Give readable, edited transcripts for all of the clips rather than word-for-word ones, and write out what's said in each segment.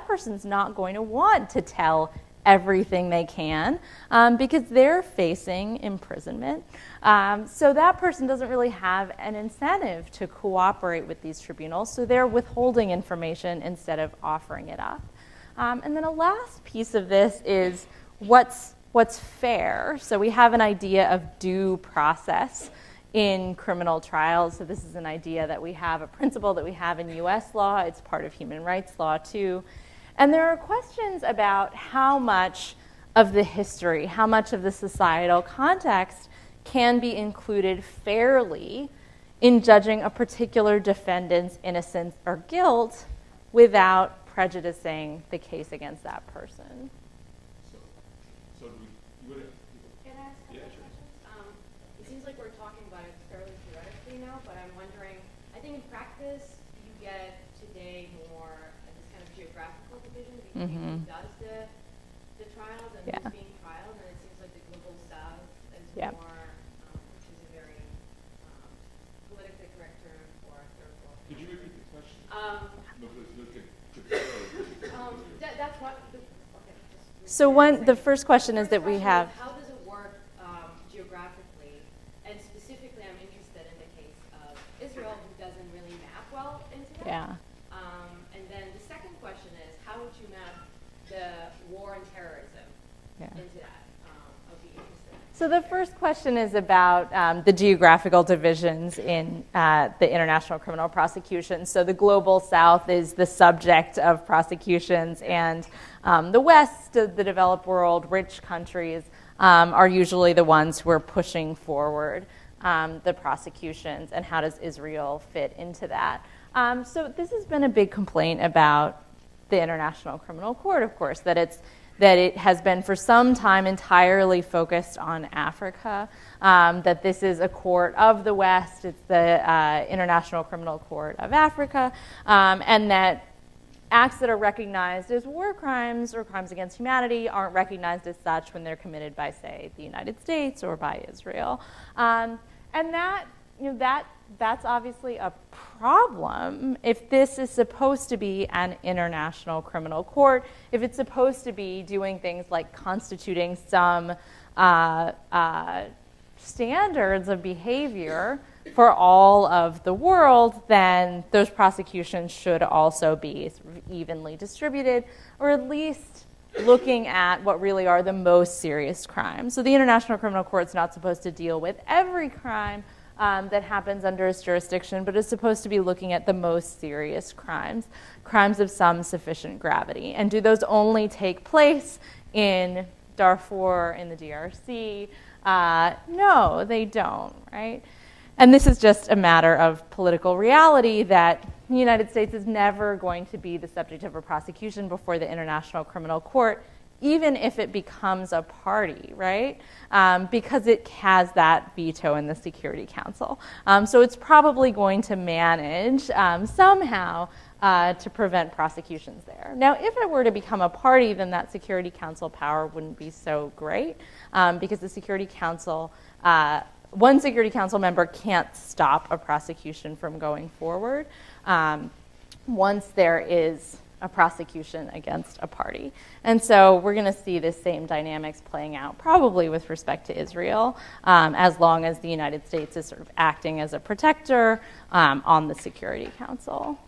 person's not going to want to tell everything they can because they're facing imprisonment. So that person doesn't really have an incentive to cooperate with these tribunals, so they're withholding information instead of offering it up. And then a last piece of this is what's fair. So we have an idea of due process in criminal trials. So this is an idea that we have, a principle that we have in US law. It's part of human rights law too. And there are questions about how much of the history, how much of the societal context can be included fairly in judging a particular defendant's innocence or guilt without prejudicing the case against that person. So you would have... Can I ask a couple questions? It seems like we're talking about it fairly theoretically now, but I'm wondering, I think in practice you get today more this kind of geographical division between who does the trials and who's being trialed, and it seems like the global south is more, which is a very politically correct term for a third world. Could you repeat the question? That's what. So the first question is that we have. How does it work geographically? And specifically, I'm interested in the case of Israel, who doesn't really map well into that. Yeah. And then the second question is, how would you map the war and terrorism into that? I'll be interested. So the first question is about the geographical divisions in the international criminal prosecution. So the global south is the subject of prosecutions, and the west, the developed world, rich countries, are usually the ones who are pushing forward the prosecutions, and how does Israel fit into that? So this has been a big complaint about the International Criminal Court, of course, that it has been for some time entirely focused on Africa, that this is a court of the West, it's the International Criminal Court of Africa, and that acts that are recognized as war crimes or crimes against humanity aren't recognized as such when they're committed by, say, the United States or by Israel. And that's obviously a problem if this is supposed to be an international criminal court, if it's supposed to be doing things like constituting some standards of behavior for all of the world, then those prosecutions should also be sort of evenly distributed, or at least looking at what really are the most serious crimes. So the International Criminal Court is not supposed to deal with every crime that happens under its jurisdiction, but is supposed to be looking at the most serious crimes, crimes of some sufficient gravity. And do those only take place in Darfur, in the DRC? No, they don't, right? And this is just a matter of political reality that the United States is never going to be the subject of a prosecution before the International Criminal Court, even if it becomes a party, right? Because it has that veto in the Security Council. So it's probably going to manage somehow to prevent prosecutions there. Now, if it were to become a party, then that Security Council power wouldn't be so great, because the Security Council, one Security Council member can't stop a prosecution from going forward once there is a prosecution against a party. And so we're going to see the same dynamics playing out probably with respect to Israel, as long as the United States is sort of acting as a protector on the Security Council.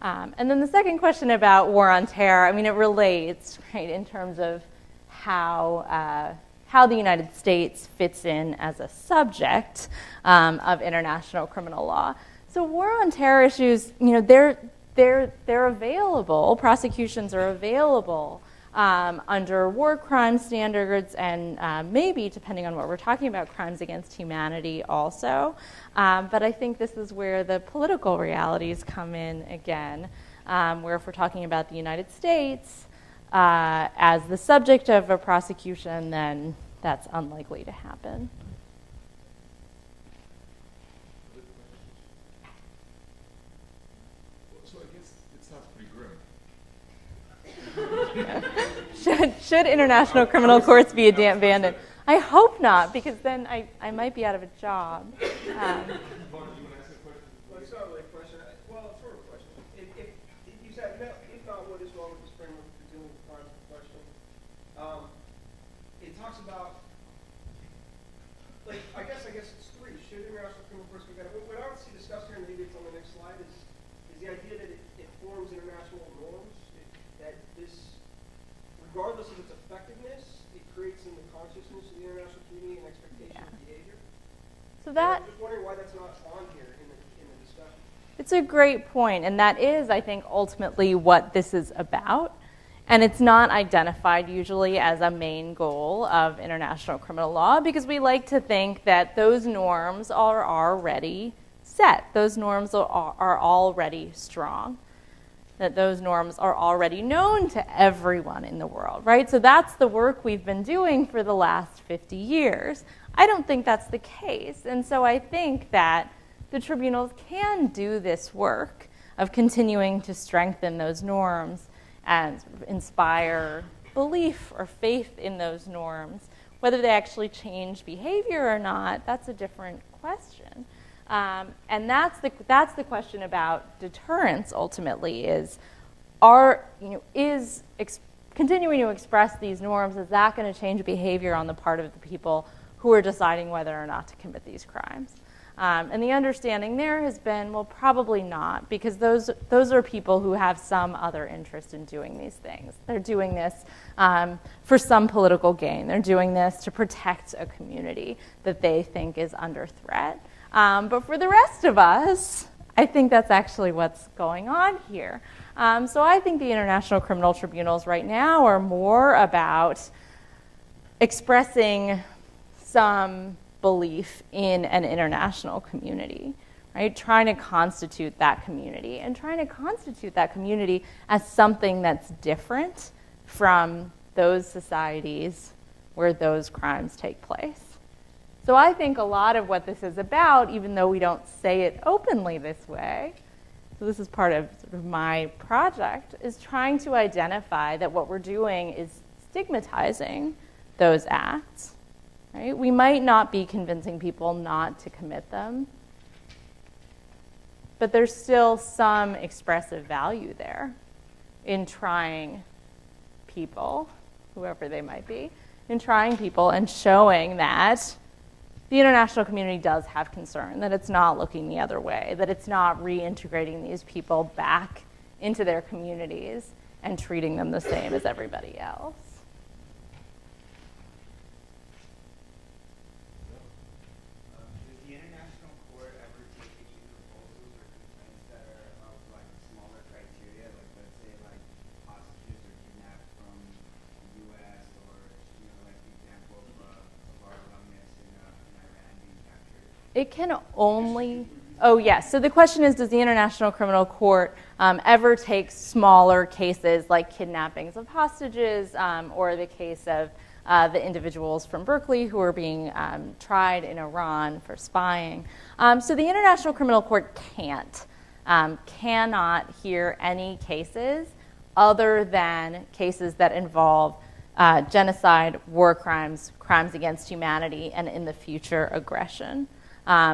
And then the second question about war on terror, I mean, it relates, right, in terms of how the United States fits in as a subject of international criminal law. So war on terror issues, they're available. Prosecutions are available under war crime standards, and maybe, depending on what we're talking about, crimes against humanity also. But I think this is where the political realities come in again, where if we're talking about the United States as the subject of a prosecution, then that's unlikely to happen. So I guess it sounds pretty grim. Should international criminal courts be abandoned? I hope not, because then I might be out of a job. Well, it's not really a question. Well, it's sort of a question. If you said, no, if not, what is wrong with this framework for dealing with crimes in question. It talks about, like, I guess it's three. Should international criminal courts be better? What I would see discussed here, and maybe it's on the next slide, is the idea that it forms international norms. That this, regardless of its effectiveness, it creates in the consciousness of the international community an expectation of behavior. So that. I'm just wondering why that's not on here in the discussion. It's a great point, and that is, I think, ultimately what this is about. And it's not identified usually as a main goal of international criminal law because we like to think that those norms are already set. Those norms are already strong. That those norms are already known to everyone in the world, right? So that's the work we've been doing for the last 50 years. I don't think that's the case. And so I think that the tribunals can do this work of continuing to strengthen those norms and inspire belief or faith in those norms. Whether they actually change behavior or not, that's a different question. And that's the question about deterrence. Ultimately, continuing to express these norms, is that going to change behavior on the part of the people who are deciding whether or not to commit these crimes? And the understanding there has been, well, probably not, because those are people who have some other interest in doing these things. They're doing this for some political gain. They're doing this to protect a community that they think is under threat. But for the rest of us, I think that's actually what's going on here. So I think the international criminal tribunals right now are more about expressing some belief in an international community, right? Trying to constitute that community and trying to constitute that community as something that's different from those societies where those crimes take place. So I think a lot of what this is about, even though we don't say it openly this way, so this is part of sort of my project, is trying to identify that what we're doing is stigmatizing those acts. Right? We might not be convincing people not to commit them, but there's still some expressive value there in trying people, whoever they might be, in trying people and showing that the international community does have concern, that it's not looking the other way, that it's not reintegrating these people back into their communities and treating them the same as everybody else. It can only, yes. So the question is, does the International Criminal Court ever take smaller cases like kidnappings of hostages or the case of the individuals from Berkeley who are being tried in Iran for spying? So the International Criminal Court cannot hear any cases other than cases that involve genocide, war crimes, crimes against humanity, and in the future, aggression.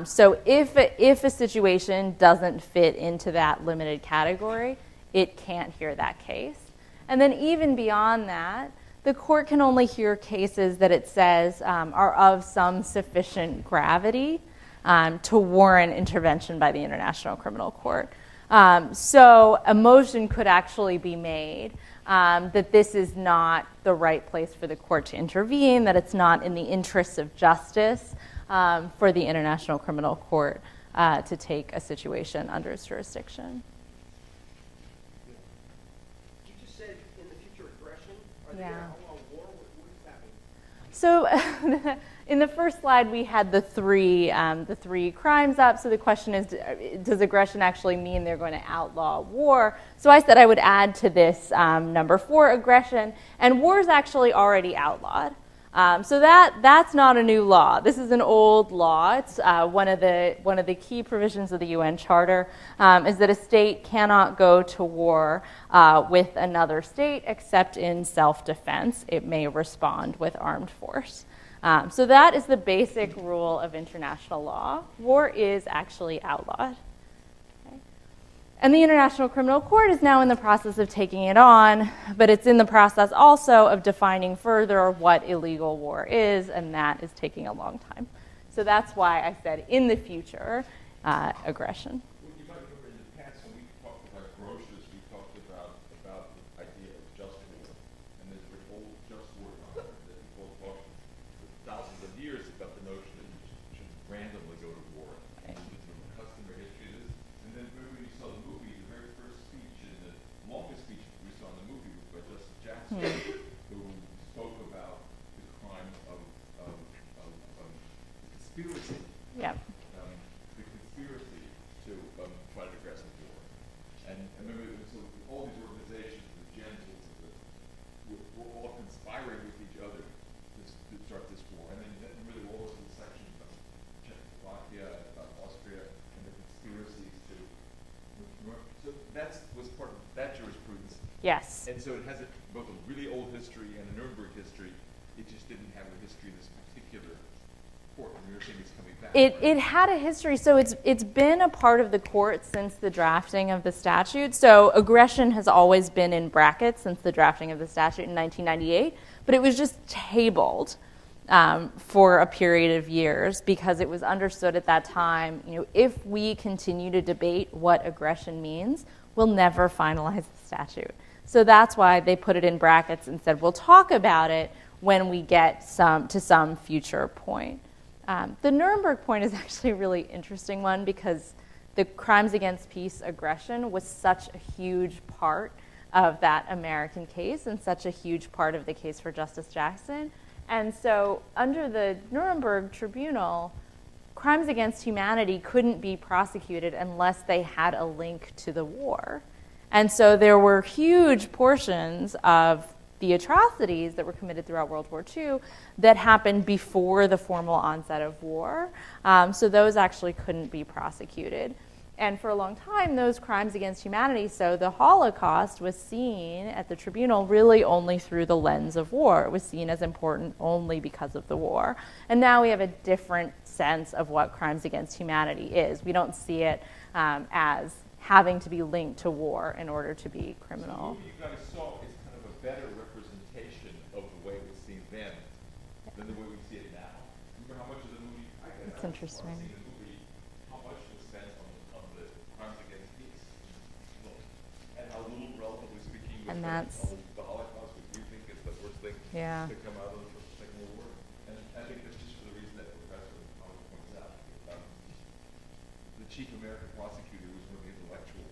So if a situation doesn't fit into that limited category, it can't hear that case. And then even beyond that, the court can only hear cases that it says are of some sufficient gravity to warrant intervention by the International Criminal Court. So a motion could actually be made that this is not the right place for the court to intervene, that it's not in the interests of justice for the International Criminal Court to take a situation under its jurisdiction. You just said in the future aggression. Are they going to outlaw war? What does that mean? So in the first slide, we had the three crimes up. So the question is, does aggression actually mean they're going to outlaw war? So I said I would add to this number 4, aggression. And war is actually already outlawed. So that's not a new law. This is an old law. It's one of the key provisions of the UN Charter is that a state cannot go to war with another state except in self-defense. It may respond with armed force. So that is the basic rule of international law. War is actually outlawed. Okay? And the International Criminal Court is now in the process of taking it on, but it's in the process also of defining further what illegal war is, and that is taking a long time. So that's why I said in the future, aggression. Well, you might remember in the past when we talked about groceries, we talked about the idea of just war. And there's a old just war doctrine that people have talked for thousands of years about the notion that you should randomly go to war. Right. And the customary history is, and then when you saw the movie, the very first speech and the longest speech we saw in the movie was by Justice Jackson, who spoke about the crime of conspiracy. Yep. The conspiracy to fight an aggressive war. And remember, so all these organizations, the genitals, were all conspiring with each other to start this war. And then remember, there were all those sections about Czechoslovakia, about Austria, and the conspiracies to. So that was part of that jurisprudence. Yes. And so it has both a really old history and a Nuremberg history. It just didn't have a history in this particular court. And you're saying it's coming back. It had a history, so it's been a part of the court since the drafting of the statute. So aggression has always been in brackets since the drafting of the statute in 1998, but it was just tabled for a period of years because it was understood at that time, if we continue to debate what aggression means, we'll never finalize the statute. So that's why they put it in brackets and said, we'll talk about it when we get to some future point. The Nuremberg point is actually a really interesting one because the crimes against peace aggression was such a huge part of that American case and such a huge part of the case for Justice Jackson. And so under the Nuremberg Tribunal, crimes against humanity couldn't be prosecuted unless they had a link to the war. And so there were huge portions of the atrocities that were committed throughout World War II that happened before the formal onset of war. So those actually couldn't be prosecuted. And for a long time, those crimes against humanity, so the Holocaust was seen at the tribunal really only through the lens of war. It was seen as important only because of the war. And now we have a different sense of what crimes against humanity is. We don't see it as having to be linked to war in order to be criminal. So the movie you guys saw is kind of a better representation of the way it was seen then than the way we see it now. Remember how much of the movie? That's interesting. Seeing the movie, how much was spent on the crimes against peace, and how little, relatively speaking, was And spent that's- on the Holocaust, which we think is the worst thing Yeah. to come out of the Second World War. And I think that's just for the reason that Professor Howard points out. The chief American prosecutor was one of the intellectual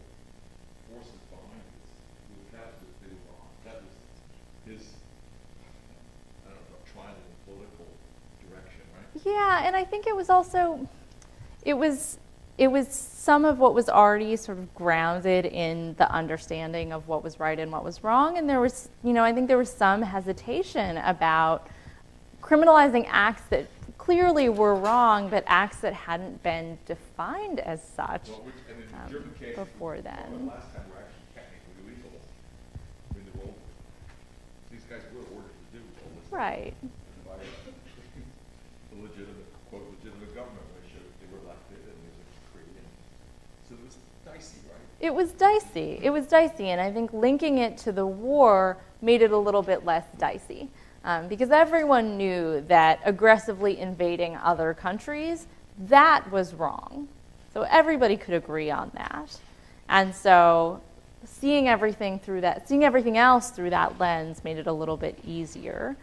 forces behind this. That was his, I don't know, trial in political direction, right? Yeah, and I think it was also, it was some of what was already sort of grounded in the understanding of what was right and what was wrong. And there was, I think there was some hesitation about criminalizing acts that clearly were wrong, but acts that hadn't been defined as such Well, and in the German case, before the then. last time were actually technically illegal. I mean, they're all, these guys were ordered to do all this. Right. By the legitimate, quote, legitimate government, which they were elected and they were created. So it was dicey, right? It was dicey. It was dicey, and I think linking it to the war made it a little bit less dicey. Because everyone knew that aggressively invading other countries, that was wrong. So everybody could agree on that. And so seeing everything else through that lens made it a little bit easier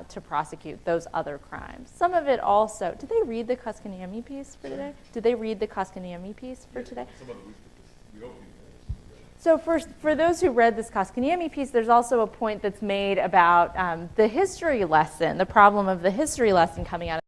to prosecute those other crimes. Some of it also, did they read the Koskaniemi piece for today? Did they read the Koskaniemi piece for today? Some of it we hope you did. So for those who read this Koskaniemi piece, there's also a point that's made about the history lesson, the problem of the history lesson coming out of